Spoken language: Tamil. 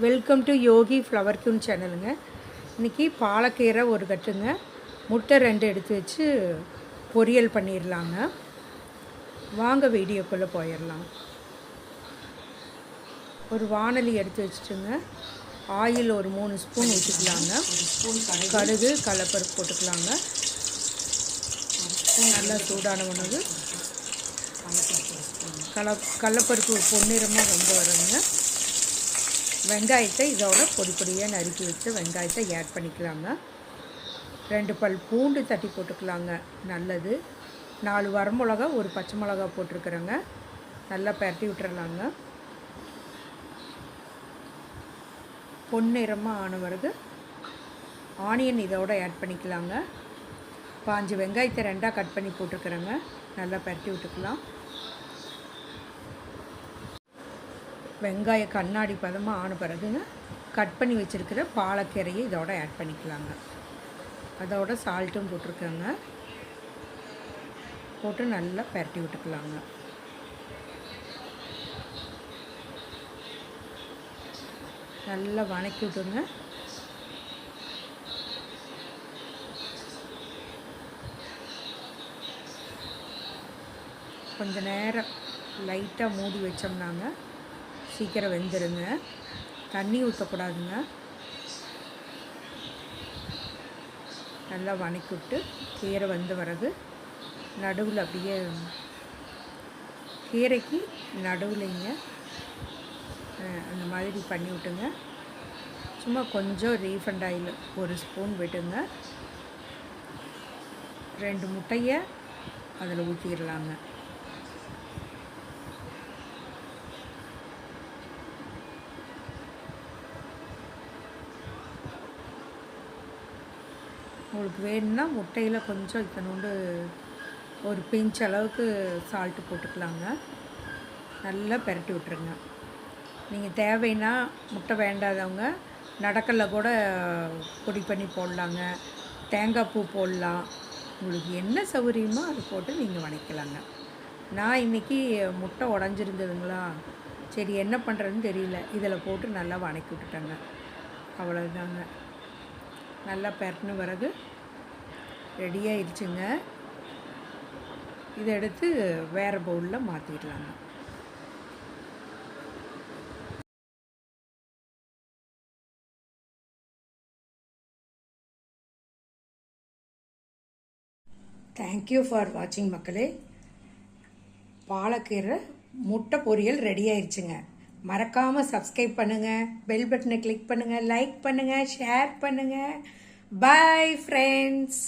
Welcome to Yogi flower queen சேனலுங்க. இன்றைக்கி பாலக்கீரை ஒரு கட்டுங்க, முட்டை 2 எடுத்து வச்சு பொரியல் பண்ணிடலாங்க. வாங்க வீடியோக்குள்ளே போயிடலாம். ஒரு வானலி எடுத்து வச்சுட்டுங்க, ஆயில் ஒரு 3 ஸ்பூன் ஊற்றிக்கலாங்க. கடுகு கடலைப்பருப்பு போட்டுக்கலாங்க. நல்லா சூடான உணவு கடலைப்பருப்பு பொன்னிறமாக வந்து வருங்க. வெங்காயத்தை இதோட பொடி பொடியாக நறுக்கி வச்சு வெங்காயத்தை ஆட் பண்ணிக்கலாங்க. 2 பல் பூண்டு தட்டி போட்டுக்கலாங்க, நல்லது. 4 வரமிளகா, ஒரு பச்சை மிளகா போட்டிருக்கிறேங்க. நல்லா பரட்டி விட்டுறலாங்க. பொன்னிறமாக ஆன பிறகு ஆனியன் இதோட ஆட் பண்ணிக்கலாங்க. 5 வெங்காயத்தை 2ஆக கட் பண்ணி போட்டிருக்கிறேங்க. நல்லா பரட்டி விட்டுக்கலாம். வெங்காயம் கண்ணாடி பதமாக ஆன பிறகுங்க கட் பண்ணி வச்சுருக்கிற பாலக்கீரையை இதோட ஆட் பண்ணிக்கலாங்க. அதோட சால்ட்டும் போட்டிருக்கேங்க. போட்டு நல்லா பரட்டி விட்டுக்கலாங்க. நல்லா வணக்கி விட்டுங்க. கொஞ்சம் நேரம் லைட்டாக மூடி வச்சோம்னாங்க சீக்கிரம் வெந்துடுங்க. தண்ணி ஊற்றக்கூடாதுங்க. நல்லா வணக்கி விட்டு கீரை வந்து வரது நடுவில் அப்படியே கீரைக்கு நடுவில்ங்க அந்த மாதிரி பண்ணி விட்டுங்க. சும்மா கொஞ்சம் ரீஃபண்ட் ஆயில் 1 ஸ்பூன் விட்டுங்க. 2 முட்டையை அதில் ஊற்றிடலாங்க. உங்களுக்கு வேணும்னா முட்டையில் கொஞ்சம் இத்தனோண்டு ஒரு பிஞ்ச் அளவுக்கு சால்ட்டு போட்டுக்கலாங்க. நல்லா பெரட்டி விட்டுருங்க. நீங்கள் தேவைன்னா முட்டை வேண்டாதவங்க நடக்கல்ல கூட பொடி பண்ணி போடலாங்க, தேங்காய் பூ போடலாம். உங்களுக்கு என்ன சௌகரியமோ அது போட்டு நீங்கள் வணக்கலாங்க. நான் இன்றைக்கி முட்டை உடஞ்சிருந்ததுங்களா, சரி என்ன பண்ணுறதுன்னு தெரியல, இதில் போட்டு நல்லா வணக்கி விட்டுட்டேங்க. அவ்வளோதாங்க. நல்லா பெரட்டின பிறகு ரெடியாகிடுச்சுங்க. இதை எடுத்து வேறு பவுலில் மாற்றிடலாங்க. தேங்க்யூ ஃபார் வாட்சிங் மக்களே. பாலக்கீரை முட்டை பொரியல் ரெடி ஆயிடுச்சுங்க. மறக்காமல் சப்ஸ்கிரைப் பண்ணுங்கள், பெல் பட்டனை கிளிக் பண்ணுங்கள், லைக் பண்ணுங்கள், ஷேர் பண்ணுங்கள். Bye friends.